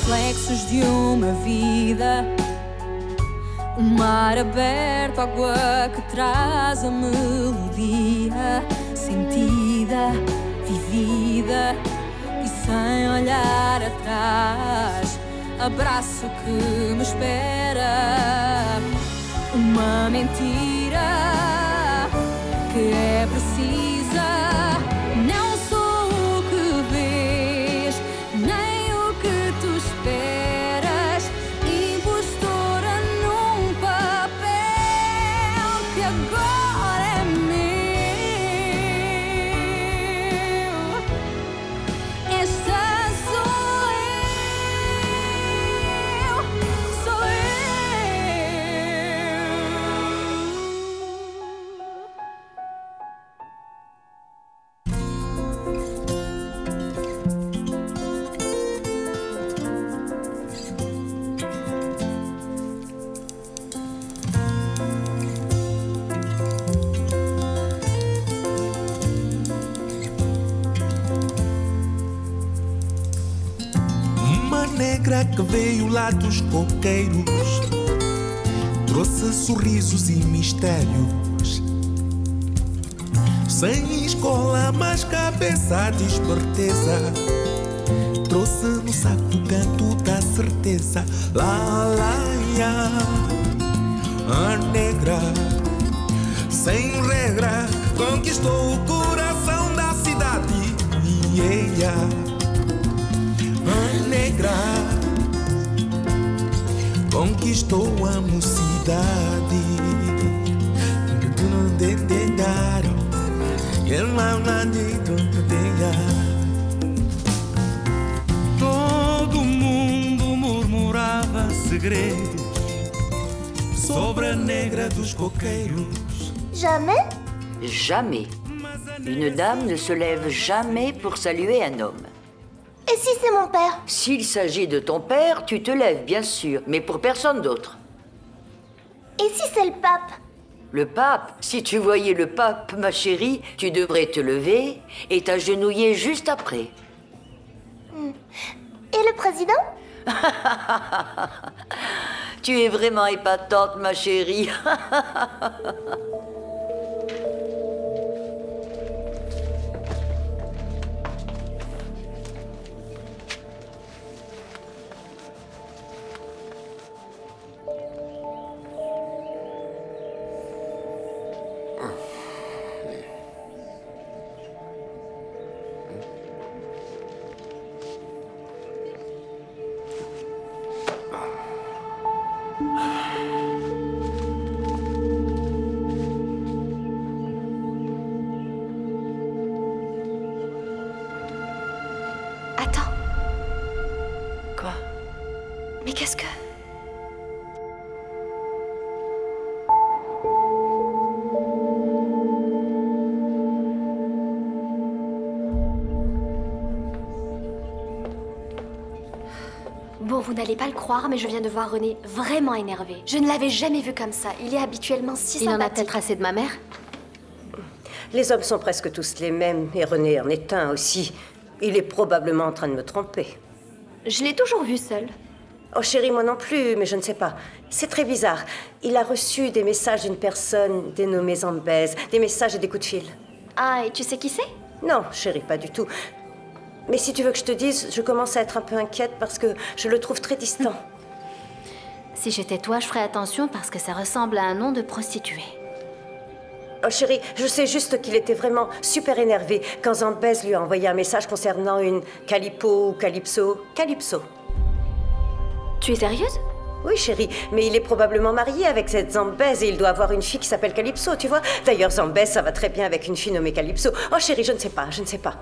reflexos de uma vida. O mar aberto, água que traz a melodia, sentida, vivida e sem olhar atrás. Abraço que me espera, uma mentira que é precisa. Não sou o que vês, nem o que tu esperas. Impostora num papel que agora é meu. Esta sou eu, sou eu. Uma negra que veio lá dos coqueiros, trouxe sorrisos e mistérios. Sem escola, mas cabeça de esperteza, trouxe no saco o canto da certeza. Lá, lá, ia. A negra, sem regra, conquistou o coração da cidade. Yeah. A negra conquistou a mocidade. Todo mundo murmurava segredos sobre a negra dos coqueiros. Jamais? Jamais. Une dame ne se lève jamais pour saluer un homme. Et si c'est mon père? S'il s'agit de ton père, tu te lèves, bien sûr, mais pour personne d'autre. Et si c'est le pape? Le pape, si tu voyais le pape, ma chérie, tu devrais te lever et t'agenouiller juste après. Et le président? Tu es vraiment épatante, ma chérie. Attends, Quoi? mais qu'est-ce que... Bon, vous n'allez pas le croire, mais je viens de voir René vraiment énervé. Je ne l'avais jamais vu comme ça. Il est habituellement si sympathique. Il en a peut-être assez de ma mère. Les hommes sont presque tous les mêmes, et René en est un aussi. Il est probablement en train de me tromper. Je l'ai toujours vu seul. Oh chérie, moi non plus, mais je ne sais pas. C'est très bizarre. Il a reçu des messages d'une personne dénommée Zambèze, des messages et des coups de fil. Ah, et tu sais qui c'est? Non, chérie, pas du tout. Mais si tu veux que je te dise, je commence à être un peu inquiète parce que je le trouve très distant. Si j'étais toi, je ferais attention parce que ça ressemble à un nom de prostituée. Oh chérie, je sais juste qu'il était vraiment super énervé quand Zambèze lui a envoyé un message concernant une Calipo ou Calypso. Calypso. Tu es sérieuse? Oui chérie, mais il est probablement marié avec cette Zambèze et il doit avoir une fille qui s'appelle Calypso, tu vois. D'ailleurs, Zambèze, ça va très bien avec une fille nommée Calypso. Oh chérie, je ne sais pas, je ne sais pas.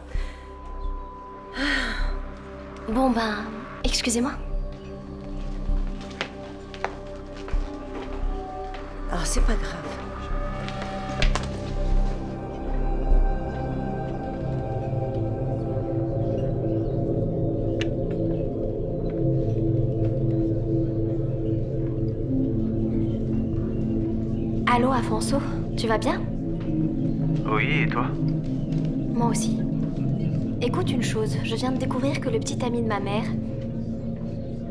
Bon ben, excusez-moi. Ah, c'est pas grave. Allô, Afonso, tu vas bien? Oui, et toi? Moi aussi. Écoute une chose, je viens de découvrir que le petit ami de ma mère...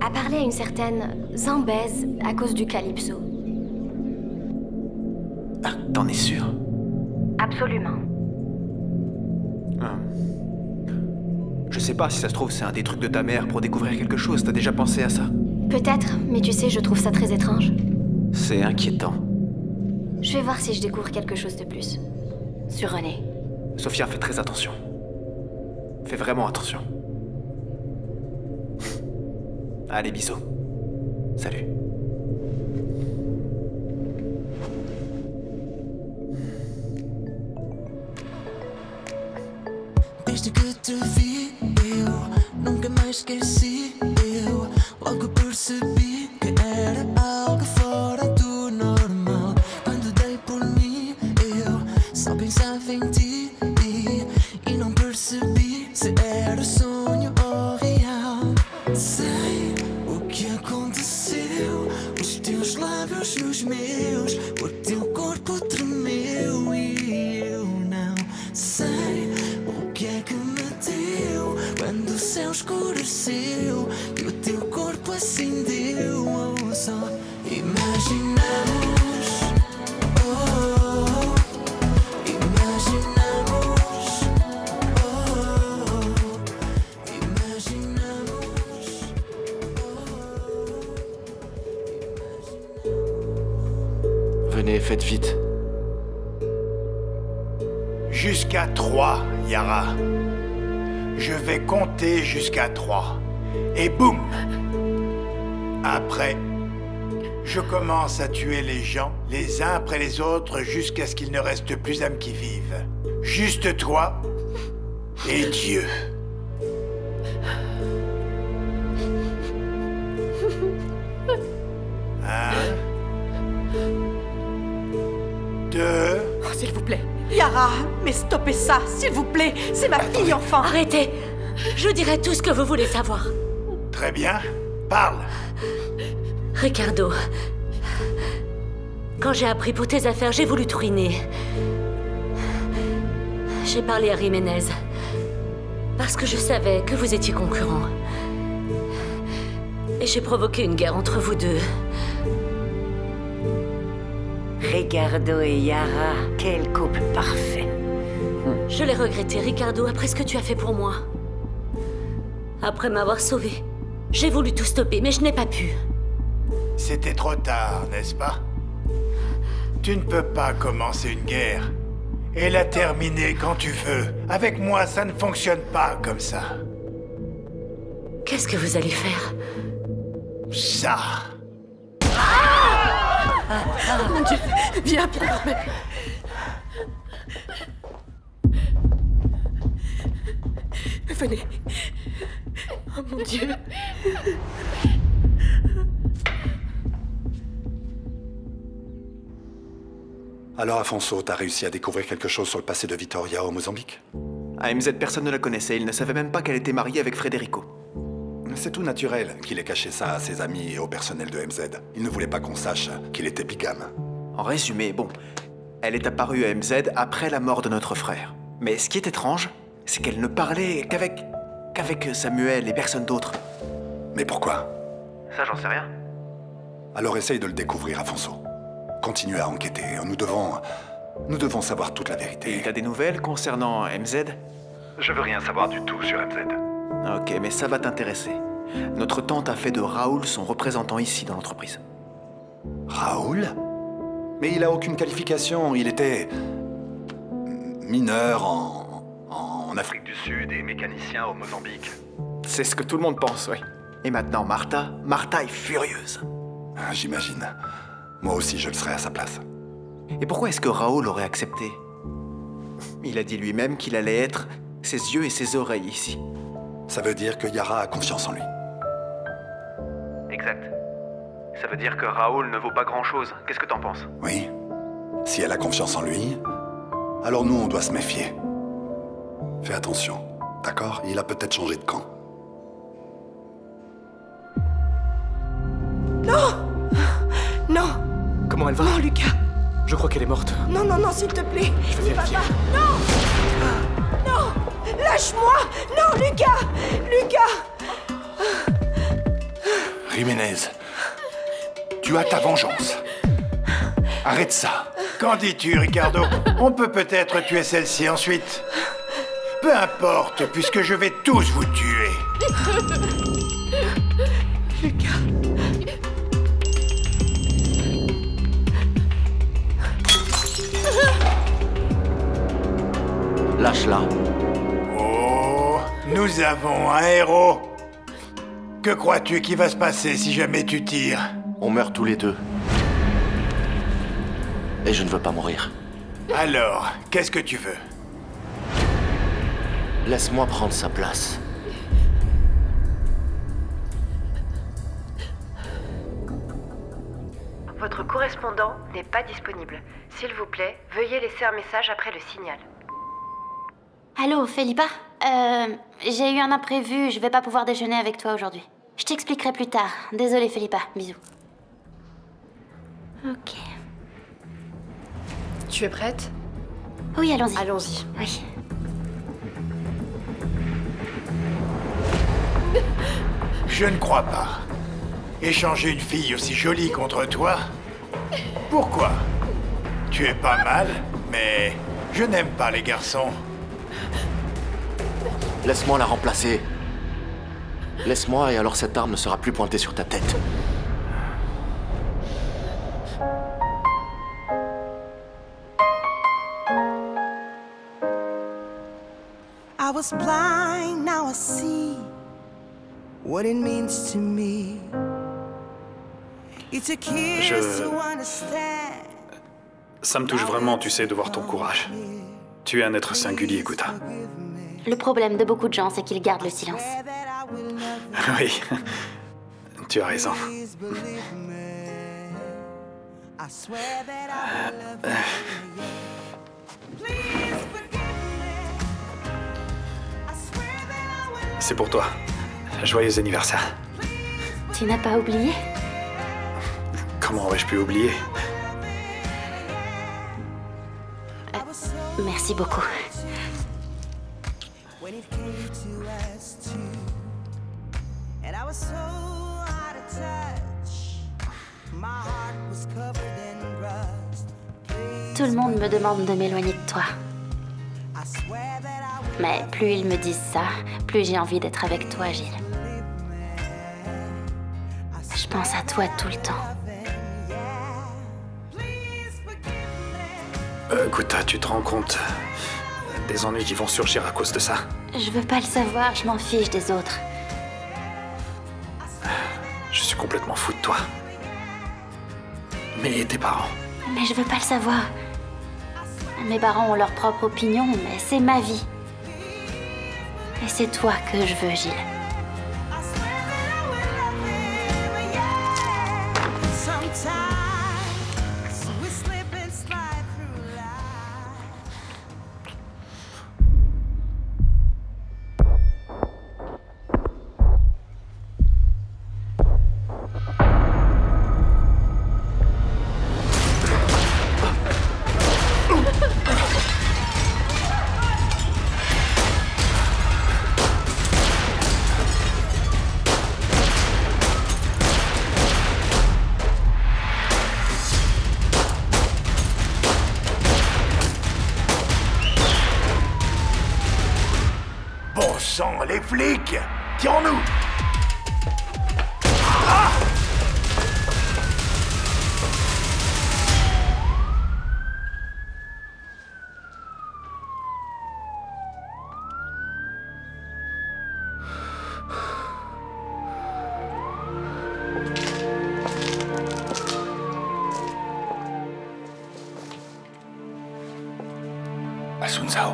a parlé à une certaine Zambèze à cause du Calypso. Ah, t'en es sûr? Absolument. Je sais pas, si ça se trouve, c'est un des trucs de ta mère pour découvrir quelque chose. T'as déjà pensé à ça? Peut-être, mais tu sais, je trouve ça très étrange. C'est inquiétant. Je vais voir si je découvre quelque chose de plus. Sur René. Sophia, fais très attention. Fais vraiment attention. Allez, bisous. Salut. Desde que te vi, eu nunca mais esqueci. Eu logo percebi que era algo fora do normal. Quando dei por mim, eu só pensava em ti e não percebi se era sonho ou real. Sei o que aconteceu, os teus lábios nos meus, o teu corpo tremeu e eu não sei o que é que me deu quando o céu escureceu e o teu corpo acendeu. Oh, só imaginamos, oh, imaginamos, oh, imaginamos, oh. Venez, faites vite. Jusqu'à 3, Yara. Je vais compter jusqu'à 3. Et boum! Après, je commence à tuer les gens, les uns après les autres, jusqu'à ce qu'il ne reste plus âme qui vive. Juste toi et Dieu. Un, 2... Oh, s'il vous plaît. Yara, mais stoppez ça, s'il vous plaît. C'est ma fille, enfant. Arrêtez. Je dirai tout ce que vous voulez savoir. Très bien. Parle. Ricardo, quand j'ai appris pour tes affaires, j'ai voulu te ruiner. J'ai parlé à Jiménez. Parce que je savais que vous étiez concurrents. Et j'ai provoqué une guerre entre vous deux. Ricardo et Yara, quel couple parfait. Je l'ai regretté, Ricardo, après ce que tu as fait pour moi. Après m'avoir sauvé. J'ai voulu tout stopper, mais je n'ai pas pu. C'était trop tard, n'est-ce pas? Tu ne peux pas commencer une guerre et la terminer quand tu veux. Avec moi, ça ne fonctionne pas comme ça. Qu'est-ce que vous allez faire? Ça. Mon Dieu, viens, Pierre. Venez. Oh mon Dieu. Alors, Afonso, t'as réussi à découvrir quelque chose sur le passé de Vittoria au Mozambique? À MZ, personne ne la connaissait. Il ne savait même pas qu'elle était mariée avec Federico. C'est tout naturel qu'il ait caché ça à ses amis et au personnel de MZ. Il ne voulait pas qu'on sache qu'il était bigame. En résumé, bon, elle est apparue à MZ après la mort de notre frère. Mais ce qui est étrange, c'est qu'elle ne parlait qu'avec Samuel et personne d'autre. Mais pourquoi? Ça, j'en sais rien. Alors essaye de le découvrir, Afonso. Continue à enquêter. Nous devons savoir toute la vérité. Et t'as des nouvelles concernant MZ? Je veux rien savoir du tout sur MZ. Ok, mais ça va t'intéresser. Notre tante a fait de Raoul son représentant ici dans l'entreprise. Raoul? Mais il a aucune qualification. Il était mineur en Afrique du Sud et mécanicien au Mozambique. C'est ce que tout le monde pense, oui. Et maintenant, Martha est furieuse. J'imagine. Moi aussi, je le serais à sa place. Et pourquoi est-ce que Raoul aurait accepté? Il a dit lui-même qu'il allait être ses yeux et ses oreilles ici. Ça veut dire que Yara a confiance en lui. Exact. Ça veut dire que Raoul ne vaut pas grand-chose. Qu'est-ce que t'en penses? Oui. Si elle a confiance en lui, alors nous, on doit se méfier. Fais attention, d'accord? Il a peut-être changé de camp. Non! Non! Comment elle va? Non, Lucas! Je crois qu'elle est morte. Non, non, non, s'il te plaît! Je vais vérifier. Non! Non! Lâche-moi! Non, Lucas! Lucas! Jiménez, tu as ta vengeance. Arrête ça. Qu'en dis-tu, Ricardo? On peut peut-être tuer celle-ci ensuite. Peu importe, puisque je vais tous vous tuer. Lucas. Lâche-la. Oh, nous avons un héros. Que crois-tu qui va se passer si jamais tu tires? On meurt tous les deux. Et je ne veux pas mourir. Alors, qu'est-ce que tu veux? Laisse-moi prendre sa place. Votre correspondant n'est pas disponible. S'il vous plaît, veuillez laisser un message après le signal. Allô, Felipa? J'ai eu un imprévu, je vais pas pouvoir déjeuner avec toi aujourd'hui. Je t'expliquerai plus tard. Désolée, Felipa. Bisous. Ok. Tu es prête? Oui, allons-y. Allons-y. Oui. Je ne crois pas. Échanger une fille aussi jolie contre toi? Pourquoi? Tu es pas mal, mais je n'aime pas les garçons. Laisse-moi la remplacer. Laisse-moi et alors cette arme ne sera plus pointée sur ta tête. I was blind, now I see what it means to me. It's a kiss to understand. Ça me touche vraiment, tu sais, de voir ton courage. Tu es un être singulier, Guta. Le problème de beaucoup de gens, c'est qu'ils gardent le silence. Oui, tu as raison. C'est pour toi. Joyeux anniversaire. Tu n'as pas oublié? Comment aurais-je pu oublier? Merci beaucoup. Tout le monde me demande de m'éloigner de toi. Mais plus ils me disent ça, plus j'ai envie d'être avec toi, Gilles. Je pense à toi tout le temps. Guta, tu te rends compte des ennuis qui vont surgir à cause de ça? Je veux pas le savoir, je m'en fiche des autres. Je suis complètement fou de toi. Mais tes parents? Mais je veux pas le savoir. Mes parents ont leur propre opinion, mais c'est ma vie. Et c'est toi que je veux, Gilles. Les flics! Tirons-nous! Ah! Asunzao.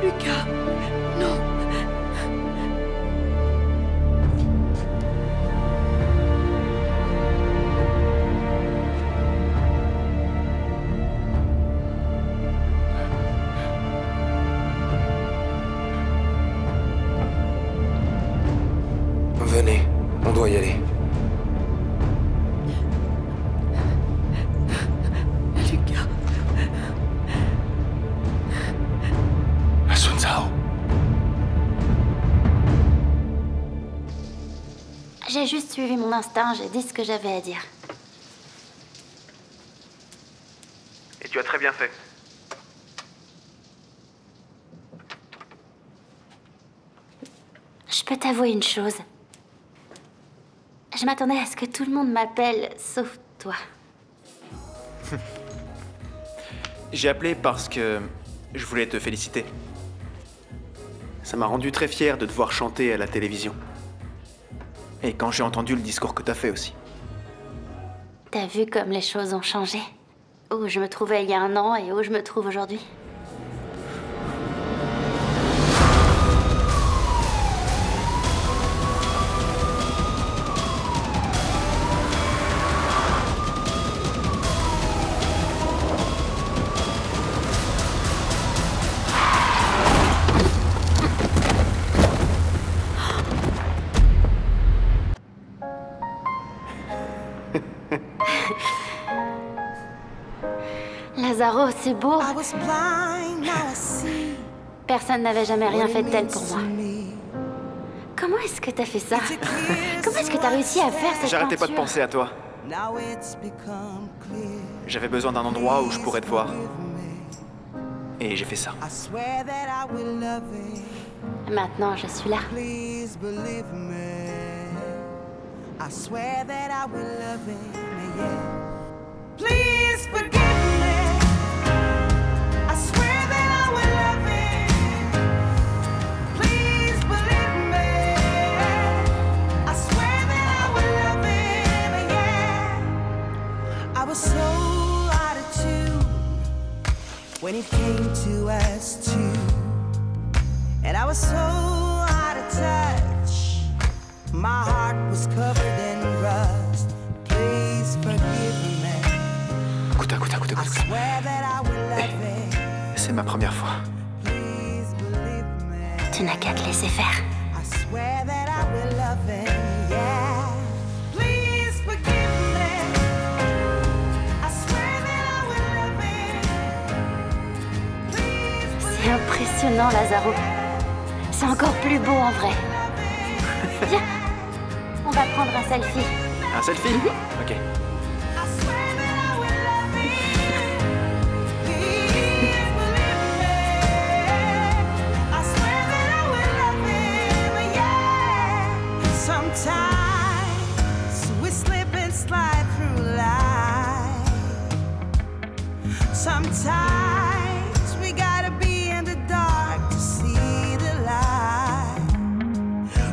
Lucas, non. Venez, on doit y aller. J'ai juste suivi mon instinct, j'ai dit ce que j'avais à dire. Et tu as très bien fait. Je peux t'avouer une chose. Je m'attendais à ce que tout le monde m'appelle, sauf toi. J'ai appelé parce que je voulais te féliciter. Ça m'a rendu très fier de te voir chanter à la télévision. Et quand j'ai entendu le discours que t'as fait aussi. T'as vu comme les choses ont changé? Où je me trouvais il y a 1 an et où je me trouve aujourd'hui. Lazaro, c'est beau. Personne n'avait jamais rien fait de tel pour moi. Comment est-ce que t'as fait ça? Comment est-ce que t'as réussi à faire cette J'arrêtais pas de peinture? penser à toi. J'avais besoin d'un endroit où je pourrais te voir. Et j'ai fait ça. Maintenant, je suis là. Please forgive me. I swear that I will love him. Please believe me. I swear that I will love him. Yeah. I was so out of tune when it came to us two, and I was so out of touch. My heart was covered in rust. Please forgive me. Écoute. C'est ma première fois. Tu n'as qu'à te laisser faire. C'est impressionnant, Lazaro. C'est encore plus beau en vrai. Viens, on va prendre un selfie. Un selfie? Ok. Sometimes we slip and slide through life. Sometimes we gotta be in the dark to see the light.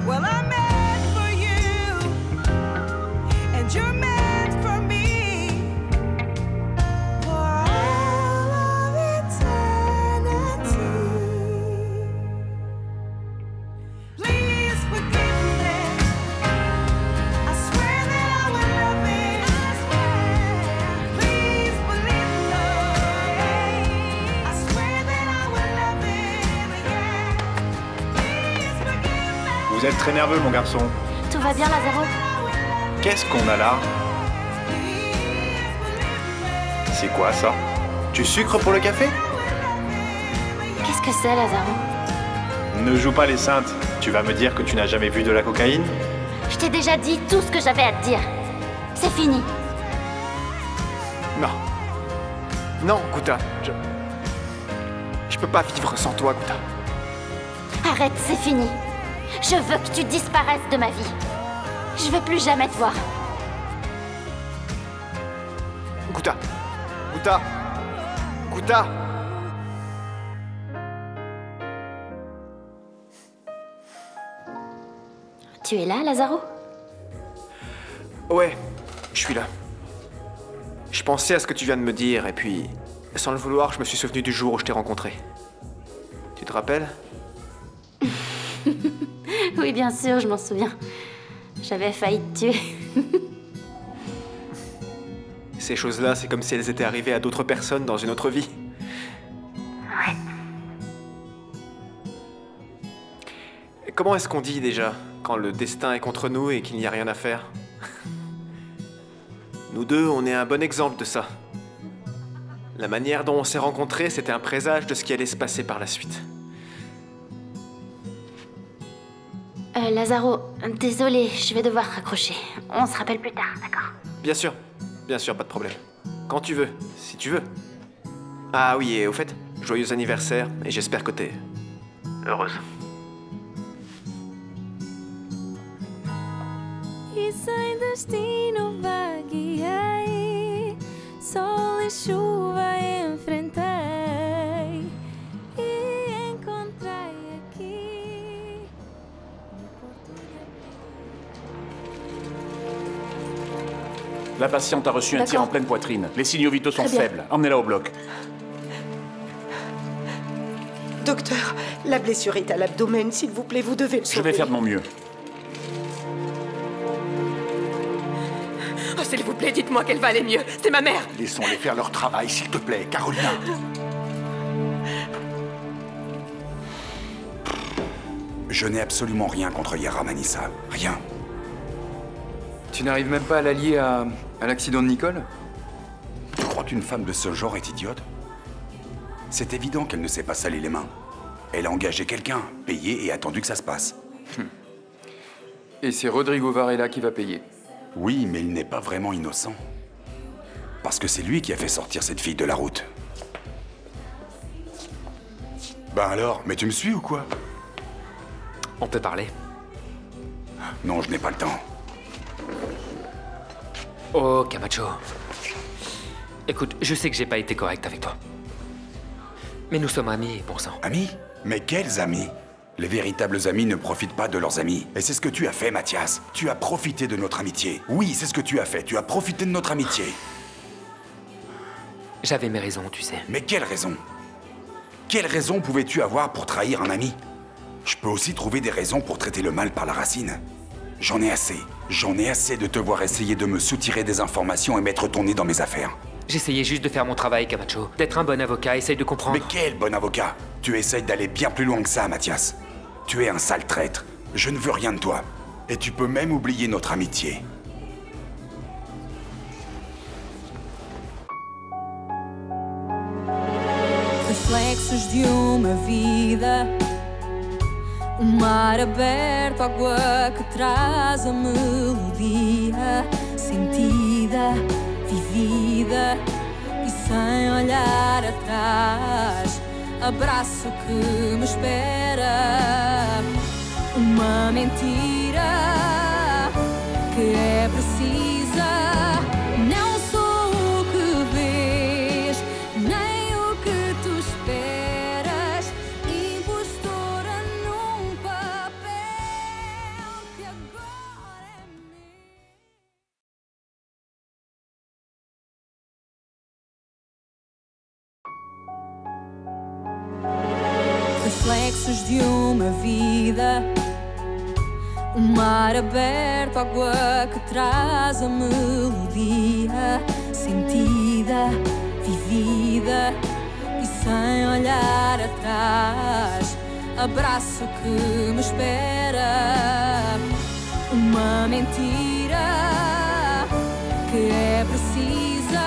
Well, I'm meant for you, and you're meant for me, for all of eternity. Please forgive me. I swear that I will love him. Please believe me. I swear that I will love him. Please forgive me. Vous êtes très nerveux, mon garçon. Tout va bien, Lazaro? Qu'est-ce qu'on a là? C'est quoi ça? Du sucre pour le café? Qu'est-ce que c'est, Lazaro? Ne joue pas les saintes. Tu vas me dire que tu n'as jamais vu de la cocaïne? Je t'ai déjà dit tout ce que j'avais à te dire. C'est fini. Non. Non, Gouta. Je peux pas vivre sans toi, Gouta. Arrête, c'est fini. Je veux que tu disparaisses de ma vie. Je veux plus jamais te voir. Gouta. Gouta. Gouta. Tu es là, Lazaro? Ouais, je suis là. Je pensais à ce que tu viens de me dire, et puis, sans le vouloir, je me suis souvenu du jour où je t'ai rencontré. Tu te rappelles? Oui, bien sûr, je m'en souviens. J'avais failli te tuer. Ces choses-là, c'est comme si elles étaient arrivées à d'autres personnes dans une autre vie. Ouais. Comment est-ce qu'on dit déjà, quand le destin est contre nous et qu'il n'y a rien à faire? Nous deux, on est un bon exemple de ça. La manière dont on s'est rencontrés, c'était un présage de ce qui allait se passer par la suite. Lazaro, Désolée, je vais devoir raccrocher. On se rappelle plus tard, d'accord? Bien sûr, pas de problème. Quand tu veux, si tu veux. Ah oui, et au fait, joyeux anniversaire, et j'espère que t'es heureuse. E sem destino vagueei, sol e chuva enfrentei e encontrei aqui. La patiente a reçu un tir en pleine poitrine. Les signaux vitaux sont Très bien. faibles. Emmenez-la au bloc. Docteur, la blessure est à l'abdomen, s'il vous plaît, vous devez le sauver. Je vais faire de mon mieux. Oh, s'il vous plaît, dites-moi qu'elle va aller mieux. C'est ma mère. Laissons-les faire leur travail, s'il te plaît, Carolina. Je n'ai absolument rien contre Yara Manissa. Rien. Tu n'arrives même pas à l'allier à l'accident de Nicole? Tu crois qu'une femme de ce genre est idiote? C'est évident qu'elle ne s'est pas salir les mains. Elle a engagé quelqu'un, payé et attendu que ça se passe. Et c'est Rodrigo Varela qui va payer. Oui, mais il n'est pas vraiment innocent. Parce que c'est lui qui a fait sortir cette fille de la route. Ben alors, mais tu me suis ou quoi? On peut parler? Non, je n'ai pas le temps. Oh, Camacho. Écoute, je sais que j'ai pas été correct avec toi. Mais nous sommes amis, bon sang. Amis? Mais quels amis? Les véritables amis ne profitent pas de leurs amis. Et c'est ce que tu as fait, Mathias. Tu as profité de notre amitié. Oui, c'est ce que tu as fait. Tu as profité de notre amitié. J'avais mes raisons, tu sais. Mais quelle raison? Quelle raison pouvais-tu avoir pour trahir un ami? Je peux aussi trouver des raisons pour traiter le mal par la racine. J'en ai assez. J'en ai assez de te voir essayer de me soutirer des informations et mettre ton nez dans mes affaires. J'essayais juste de faire mon travail, Camacho. D'être un bon avocat, essaye de comprendre. Mais quel bon avocat? Tu essayes d'aller bien plus loin que ça, Mathias. Tu es un sale traître. Je ne veux rien de toi. Et tu peux même oublier notre amitié. Reflexos de uma vida, mar aberto, água que traz a melodia sentida, vivida e sem olhar atrás. Abraço que me espera, uma mentira que é precisa. Não sou o que vês, nem o que tu esperas. Impostora num papel que agora é meu. Reflexos de uma vida, mar aberto, água que traz a melodia sentida, vivida e sem olhar atrás. Abraço que me espera, uma mentira que é precisa.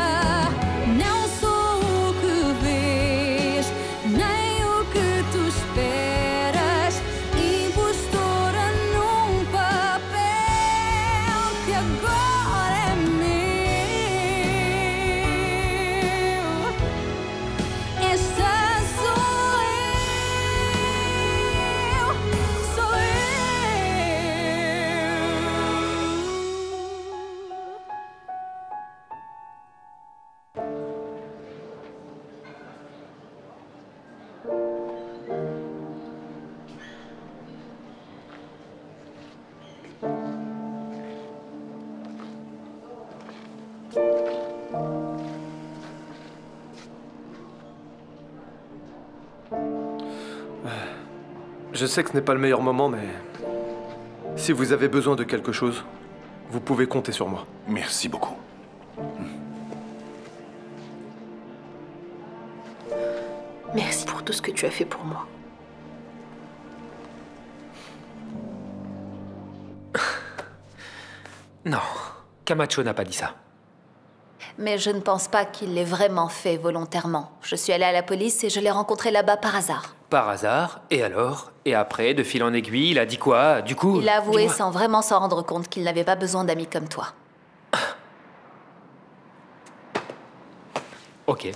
Não sou o que vês, nem o que tu esperas. Impostora num papel que agora é meu. Esta sou eu, sou eu. Je sais que ce n'est pas le meilleur moment, mais si vous avez besoin de quelque chose, vous pouvez compter sur moi. Merci beaucoup. Merci pour tout ce que tu as fait pour moi. Non, Camacho n'a pas dit ça. Mais je ne pense pas qu'il l'ait vraiment fait volontairement. Je suis allée à la police et je l'ai rencontré là-bas par hasard. Par hasard, et alors? Et après, de fil en aiguille, il a dit quoi? Du coup... Il a avoué sans vraiment s'en rendre compte qu'il n'avait pas besoin d'amis comme toi. Ok.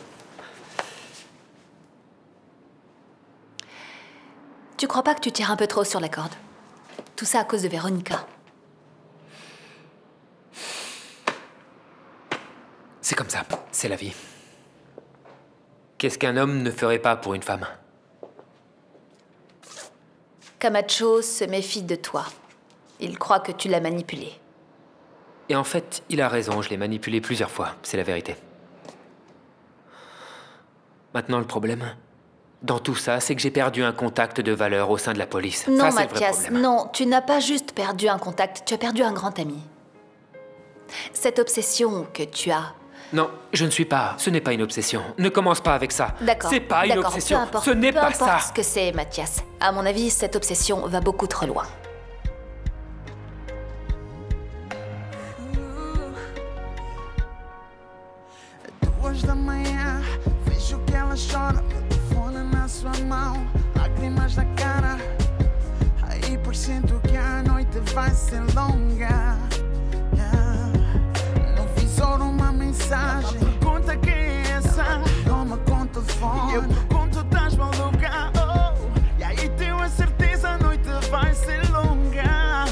Tu crois pas que tu tires un peu trop sur la corde? Tout ça à cause de Véronica. C'est comme ça, c'est la vie. Qu'est-ce qu'un homme ne ferait pas pour une femme? Camacho se méfie de toi. Il croit que tu l'as manipulé. Et en fait, il a raison, je l'ai manipulé plusieurs fois, c'est la vérité. Maintenant, le problème, dans tout ça, c'est que j'ai perdu un contact de valeur au sein de la police. Non, Ça, c'est le vrai Mathias, problème. non, tu n'as pas juste perdu un contact, tu as perdu un grand ami. Cette obsession que tu as... Non, je ne suis pas. Ce n'est pas une obsession. Ne commence pas avec ça. D'accord. C'est pas une obsession. Ce n'est pas ça. Peu importe ce que c'est, Mathias. À mon avis, cette obsession va beaucoup trop loin. Duas da manhã, vejo que ela chora, meu telefone na sua mão, lágrimas na cara. Aí pressento que a noite vai ser longa. No visor uma mensagem, pergunta quem é essa. Toma com o telefone, eu pergunto, estás maluca? Oh, e aí tenho a certeza, a noite vai ser longa.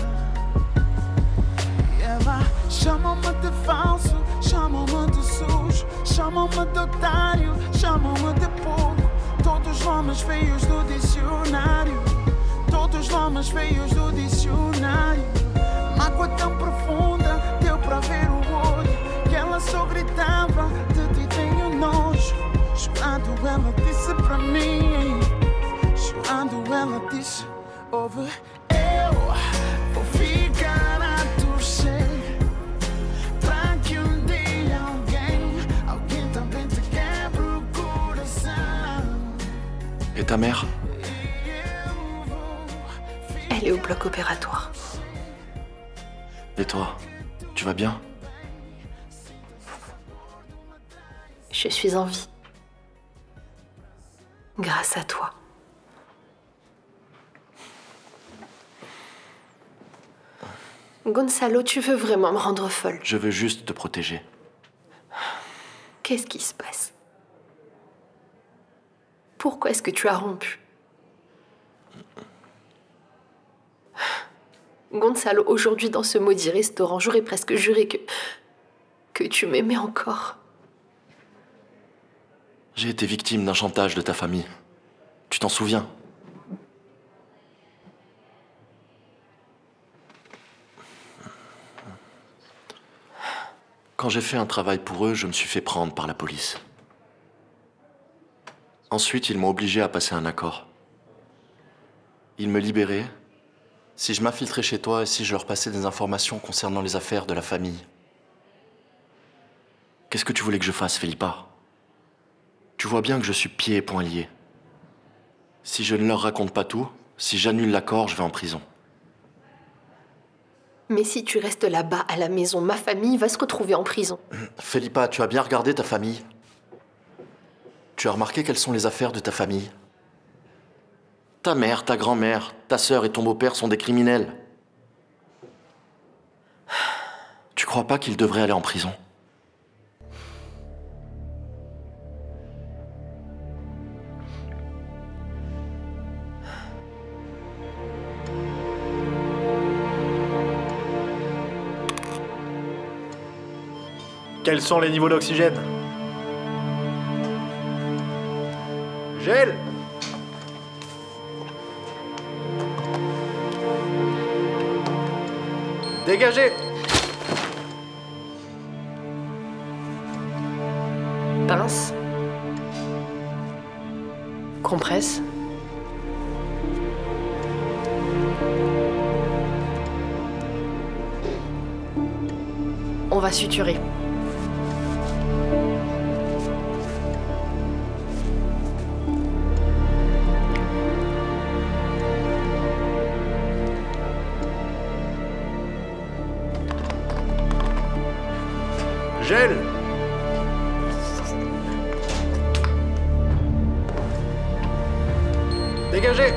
E ela chama-me de falso, chama-me de sujo, chama-me de otário, chama-me de pouco. Todos os nomes feios do dicionário, todos os nomes feios do dicionário. Mágoa tão profunda, deu pra ver o olho, que ela só gritava, de ti tenho nojo. Chorando ela disse pra mim, chorando ela disse, ouve, eu vou ficar a torcer pra que dia alguém também te quebre o coração. Et ta mère? Elle est au bloc opératoire. Et toi? Tu vas bien? Je suis en vie. Grâce à toi. Gonzalo, tu veux vraiment me rendre folle? Je veux juste te protéger. Qu'est-ce qui se passe? Pourquoi est-ce que tu as rompu? Gonzalo, aujourd'hui dans ce maudit restaurant, j'aurais presque juré que tu m'aimais encore. J'ai été victime d'un chantage de ta famille. Tu t'en souviens? Quand j'ai fait un travail pour eux, je me suis fait prendre par la police. Ensuite, ils m'ont obligé à passer un accord. Ils me libéraient si je m'infiltrais chez toi et si je leur passais des informations concernant les affaires de la famille. Qu'est-ce que tu voulais que je fasse, Philippa? Tu vois bien que je suis pieds et poings liés. Si je ne leur raconte pas tout, si j'annule l'accord, je vais en prison. Mais si tu restes là-bas à la maison, ma famille va se retrouver en prison. Philippa, tu as bien regardé ta famille? Tu as remarqué quelles sont les affaires de ta famille? Ta mère, ta grand-mère, ta sœur et ton beau-père sont des criminels. Tu crois pas qu'ils devraient aller en prison? Quels sont les niveaux d'oxygène? Gel! Dégagez! Pince. Compresse. On va suturer. Gel! Dégagez!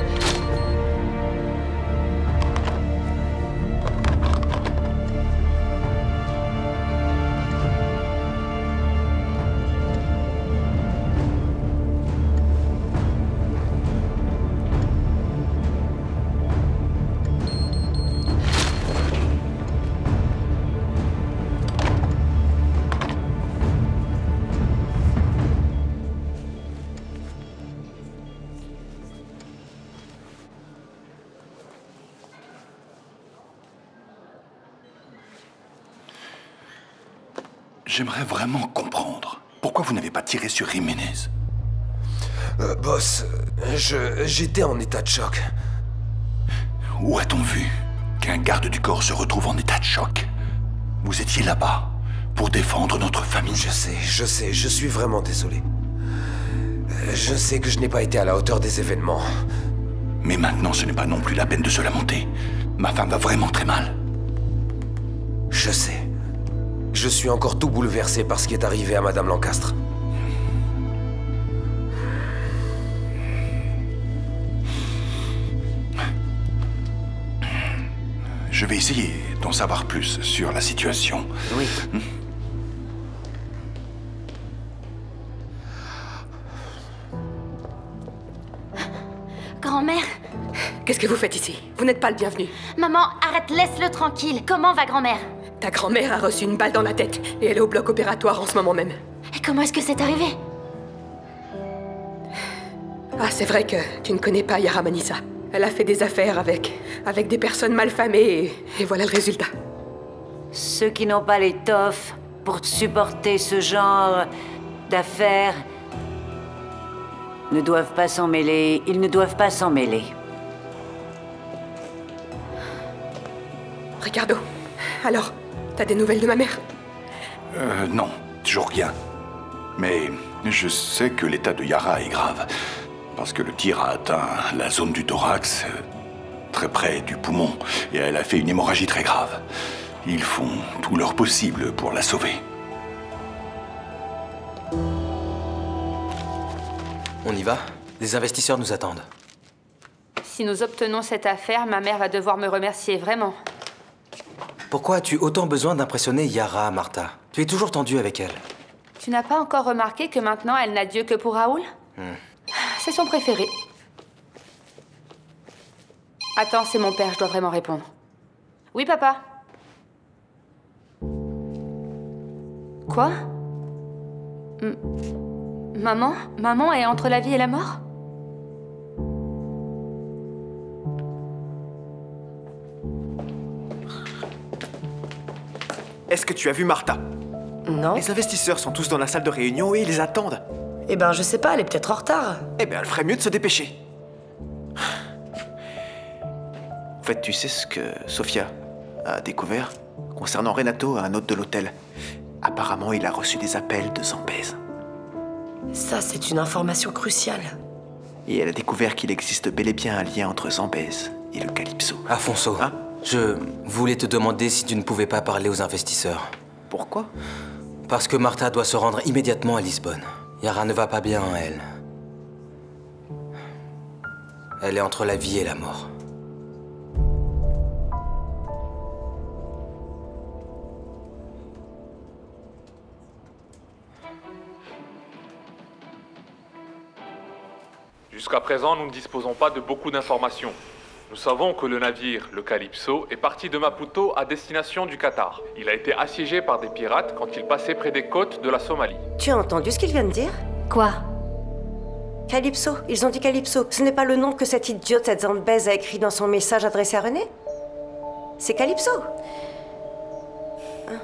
J'aimerais vraiment comprendre. Pourquoi vous n'avez pas tiré sur Jiménez? Boss, j'étais en état de choc. Où a-t-on vu qu'un garde du corps se retrouve en état de choc? Vous étiez là-bas pour défendre notre famille. Je sais, je suis vraiment désolé. Je sais que je n'ai pas été à la hauteur des événements. Mais maintenant, ce n'est pas non plus la peine de se lamenter. Ma femme va vraiment très mal. Je sais. Je suis encore tout bouleversé par ce qui est arrivé à Madame Lancastre. Je vais essayer d'en savoir plus sur la situation. Oui. Grand-mère? Qu'est-ce que vous faites ici? Vous n'êtes pas le bienvenu. Maman, arrête, laisse-le tranquille. Comment va grand-mère? Ta grand-mère a reçu une balle dans la tête et elle est au bloc opératoire en ce moment même. Et comment est-ce que c'est arrivé? Ah, c'est vrai que tu ne connais pas Yara Manissa. Elle a fait des affaires avec des personnes malfamées et voilà le résultat. Ceux qui n'ont pas l'étoffe pour supporter ce genre d'affaires ne doivent pas s'en mêler. Ils ne doivent pas s'en mêler. Ricardo, alors, t'as des nouvelles de ma mère? Non, toujours rien. Mais je sais que l'état de Yara est grave. Parce que le tir a atteint la zone du thorax, très près du poumon, et elle a fait une hémorragie très grave. Ils font tout leur possible pour la sauver. On y va? Les investisseurs nous attendent. Si nous obtenons cette affaire, ma mère va devoir me remercier, vraiment. Pourquoi as-tu autant besoin d'impressionner Yara, Martha? Tu es toujours tendue avec elle. Tu n'as pas encore remarqué que maintenant, elle n'a Dieu que pour Raoul? C'est son préféré. Attends, c'est mon père, je dois vraiment répondre. Oui, papa? Quoi? Maman? Maman est entre la vie et la mort? Est-ce que tu as vu Martha? Non. Les investisseurs sont tous dans la salle de réunion et ils les attendent. Eh ben, je sais pas, elle est peut-être en retard. Eh bien, elle ferait mieux de se dépêcher. En fait, tu sais ce que Sofia a découvert concernant Renato, un hôte de l'hôtel? Apparemment, il a reçu des appels de Zambèze. Ça, c'est une information cruciale. Et elle a découvert qu'il existe bel et bien un lien entre Zambèze et le Calypso. Afonso, je voulais te demander si tu ne pouvais pas parler aux investisseurs. Pourquoi? Parce que Martha doit se rendre immédiatement à Lisbonne. Yara ne va pas bien, elle. Elle est entre la vie et la mort. Jusqu'à présent, nous ne disposons pas de beaucoup d'informations. Nous savons que le navire, le Calypso, est parti de Maputo à destination du Qatar. Il a été assiégé par des pirates quand il passait près des côtes de la Somalie. Tu as entendu ce qu'il vient de dire? Quoi? Calypso. Ils ont dit Calypso. Ce n'est pas le nom que cette idiote, cette Zambèze, a écrit dans son message adressé à René? C'est Calypso. Hein?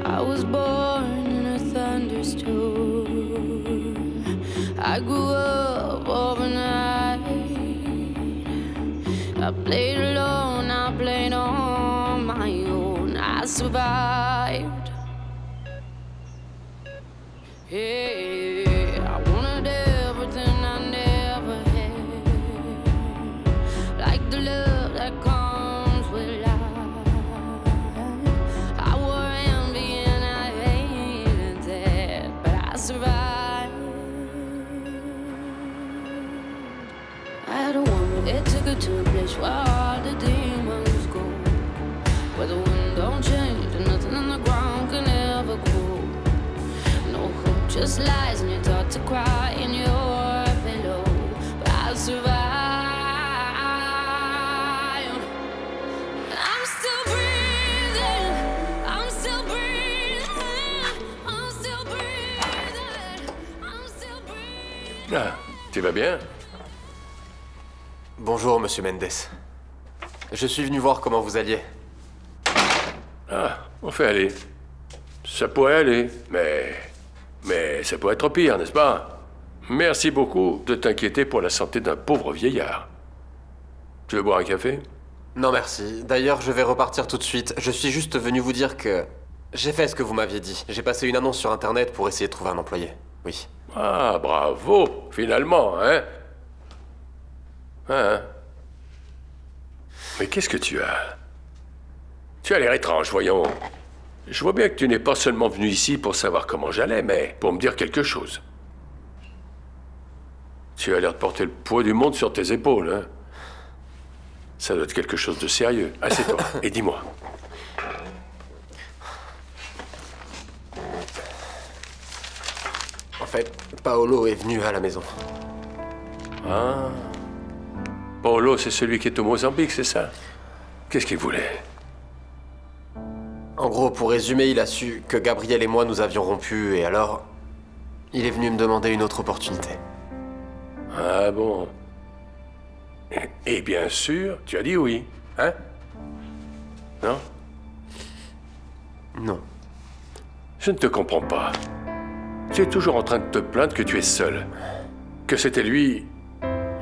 I was born in a thunderstorm. I grew up overnight. I played alone, I played on my own. I survived. Hey, I wanted everything I never had. Like the love that comes with life. you to a place where all the demons go, where the wind don't change and nothing on the ground can ever grow. No hope, just lies, and you're taught to cry in your pillow. But I'll survive. I'm still breathing. I'm still breathing. I'm still breathing. I'm still breathing. Ah, tu vas bien? Bonjour, monsieur Mendes. Je suis venu voir comment vous alliez. Ah, on fait aller. Ça pourrait aller, mais ça pourrait être pire, n'est-ce pas? Merci beaucoup de t'inquiéter pour la santé d'un pauvre vieillard. Tu veux boire un café? Non, merci. D'ailleurs, je vais repartir tout de suite. Je suis juste venu vous dire que j'ai fait ce que vous m'aviez dit. J'ai passé une annonce sur Internet pour essayer de trouver un employé. Oui. Ah, bravo, finalement, hein? Hein? Mais qu'est-ce que tu as? Tu as l'air étrange, voyons. Je vois bien que tu n'es pas seulement venu ici pour savoir comment j'allais, mais pour me dire quelque chose. Tu as l'air de porter le poids du monde sur tes épaules, hein? Ça doit être quelque chose de sérieux. Assieds-toi et dis-moi. En fait, Paolo est venu à la maison. Ah. Paolo, c'est celui qui est au Mozambique, c'est ça? Qu'est-ce qu'il voulait? En gros, pour résumer, il a su que Gabriel et moi nous avions rompu, et alors, il est venu me demander une autre opportunité. Ah bon? Et bien sûr, tu as dit oui, hein? Non? Non. Je ne te comprends pas. Tu es toujours en train de te plaindre que tu es seul. Que c'était lui,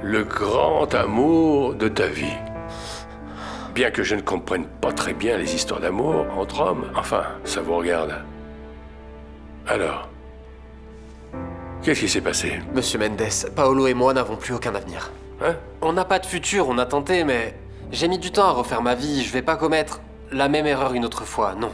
le grand amour de ta vie. Bien que je ne comprenne pas très bien les histoires d'amour entre hommes, enfin, ça vous regarde. Alors, qu'est-ce qui s'est passé? Monsieur Mendes, Paolo et moi n'avons plus aucun avenir. Hein? On n'a pas de futur, on a tenté, mais j'ai mis du temps à refaire ma vie. Je vais pas commettre la même erreur une autre fois, non.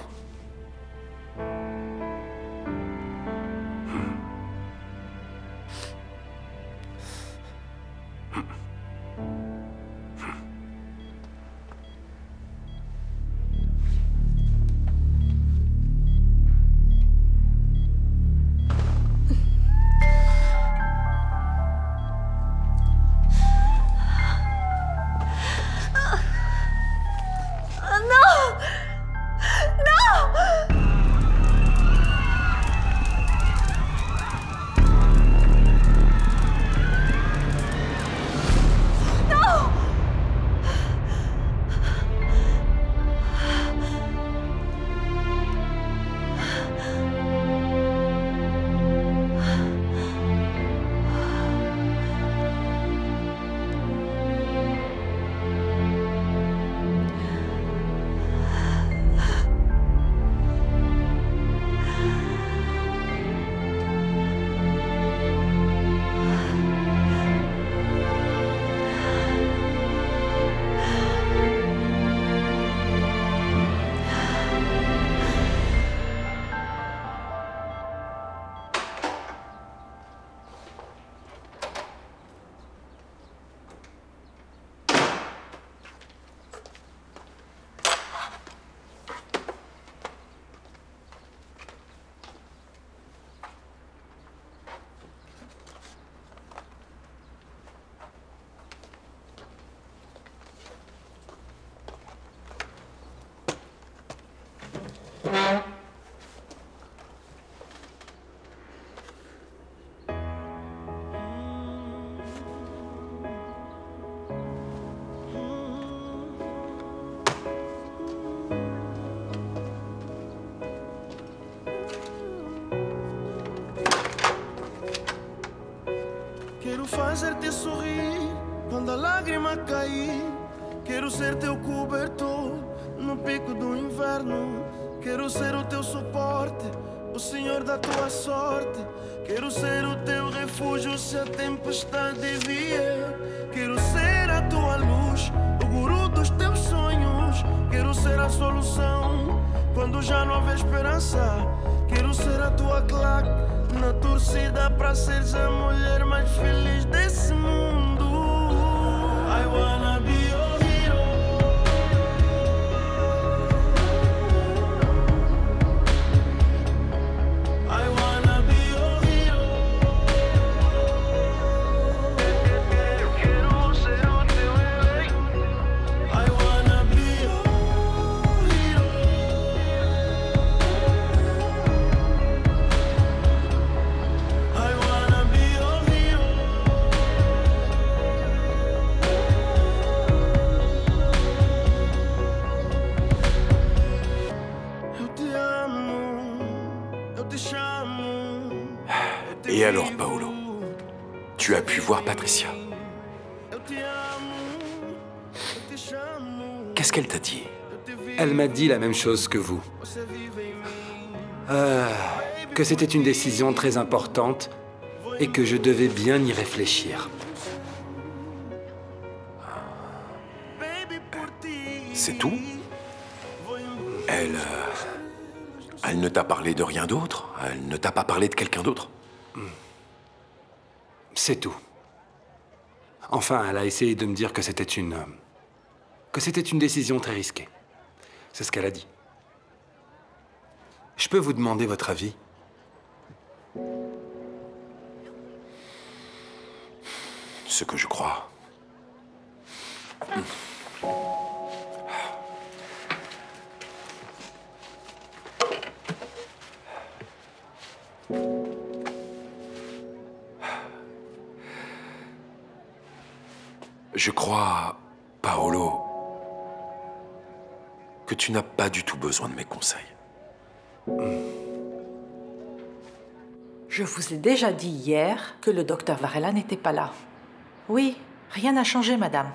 Quero fazer-te sorrir quando a lágrima cair. Quero ser teu cobertor no pico do inverno. Quero ser o teu suporte, o senhor da tua sorte. Quero ser o teu refúgio se a tempestade vier. Quero ser a tua luz, o guru dos teus sonhos. Quero ser a solução quando já não houver esperança. Quero ser a tua claque na torcida pra seres a mulher mais feliz desse mundo. I wanna be tu as pu voir Patricia. Qu'est-ce qu'elle t'a dit? Elle m'a dit la même chose que vous. Que c'était une décision très importante et que je devais bien y réfléchir. C'est tout? Elle ne t'a parlé de rien d'autre? Elle ne t'a pas parlé de quelqu'un d'autre? C'est tout. Enfin, elle a essayé de me dire que c'était une décision très risquée. C'est ce qu'elle a dit. Je peux vous demander votre avis? Ce que je crois. Je crois, Paolo, que tu n'as pas du tout besoin de mes conseils. Je vous ai déjà dit hier que le docteur Varela n'était pas là. Oui, rien n'a changé, madame.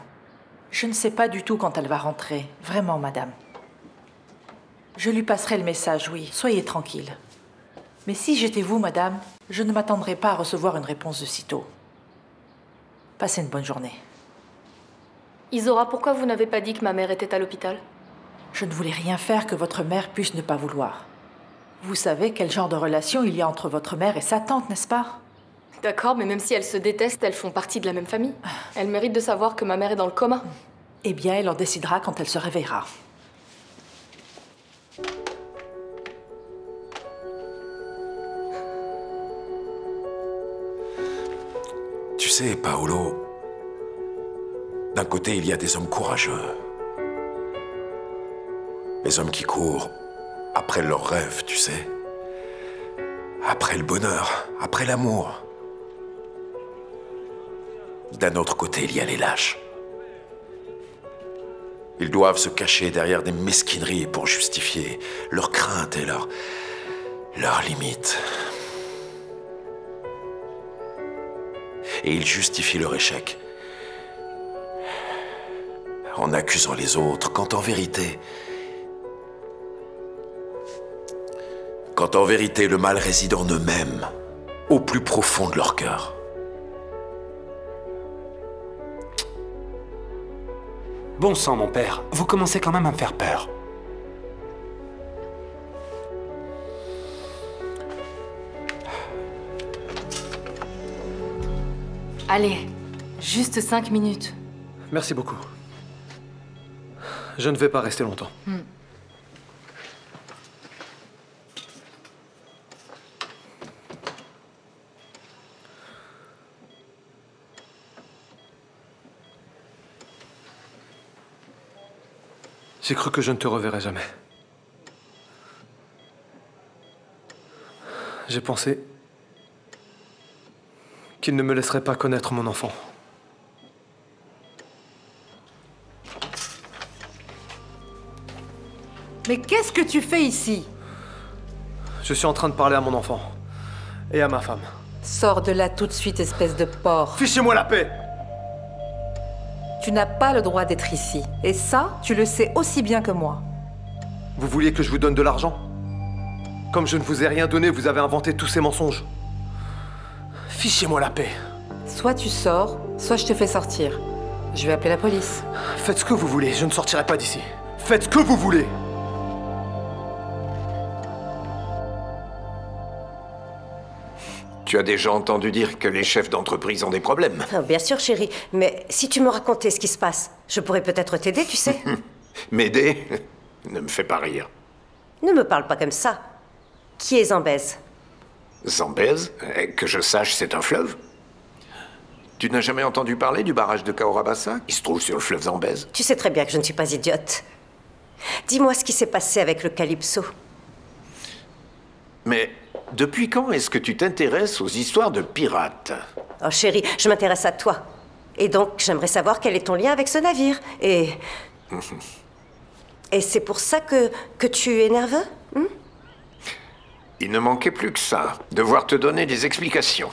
Je ne sais pas du tout quand elle va rentrer. Vraiment, madame. Je lui passerai le message, oui. Soyez tranquille. Mais si j'étais vous, madame, je ne m'attendrais pas à recevoir une réponse de sitôt. Passez une bonne journée. Isora, pourquoi vous n'avez pas dit que ma mère était à l'hôpital? Je ne voulais rien faire que votre mère puisse ne pas vouloir. Vous savez quel genre de relation il y a entre votre mère et sa tante, n'est-ce pas? D'accord, mais même si elles se détestent, elles font partie de la même famille. Elles méritent de savoir que ma mère est dans le coma. Eh bien, elle en décidera quand elle se réveillera. Tu sais, Paolo, d'un côté, il y a des hommes courageux. Les hommes qui courent après leurs rêves, tu sais. Après le bonheur, après l'amour. D'un autre côté, il y a les lâches. Ils doivent se cacher derrière des mesquineries pour justifier leurs craintes et leurs limites. Et ils justifient leur échec en accusant les autres, quand en vérité, le mal réside en eux-mêmes, au plus profond de leur cœur. Bon sang, mon père, vous commencez quand même à me faire peur. Allez, juste 5 minutes. Merci beaucoup. Je ne vais pas rester longtemps. J'ai cru que je ne te reverrais jamais. J'ai pensé qu'il ne me laisserait pas connaître mon enfant. Mais qu'est-ce que tu fais ici? Je suis en train de parler à mon enfant et à ma femme. Sors de là tout de suite, espèce de porc. Fichez-moi la paix! Tu n'as pas le droit d'être ici. Et ça, tu le sais aussi bien que moi. Vous vouliez que je vous donne de l'argent? Comme je ne vous ai rien donné, vous avez inventé tous ces mensonges. Fichez-moi la paix. Soit tu sors, soit je te fais sortir. Je vais appeler la police. Faites ce que vous voulez, je ne sortirai pas d'ici. Faites ce que vous voulez. Tu as déjà entendu dire que les chefs d'entreprise ont des problèmes? Oh, bien sûr, chérie. Mais si tu me racontais ce qui se passe, je pourrais peut-être t'aider, tu sais. M'aider? Ne me fais pas rire. Ne me parle pas comme ça. Qui est Zambèze? Zambèze? Que je sache, c'est un fleuve. Tu n'as jamais entendu parler du barrage de Kaorabassa? Il se trouve sur le fleuve Zambèze. Tu sais très bien que je ne suis pas idiote. Dis-moi ce qui s'est passé avec le Calypso. Mais depuis quand est-ce que tu t'intéresses aux histoires de pirates? Oh chérie, je m'intéresse à toi. Et donc, j'aimerais savoir quel est ton lien avec ce navire. Et c'est pour ça que tu es nerveux? Il ne manquait plus que ça, devoir te donner des explications.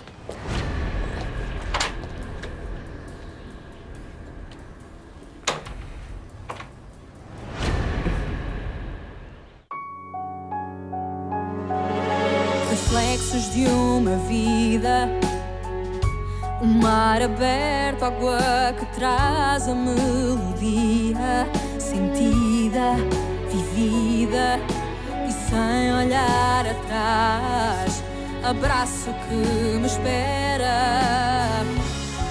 nexos de uma vida. Um mar aberto, água que traz a melodia, sentida, vivida e sem olhar atrás. Abraço que me espera,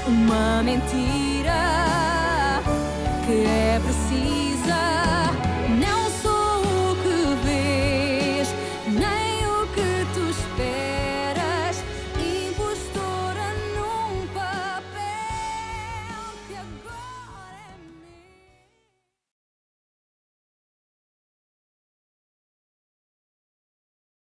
uma mentira que é precisa.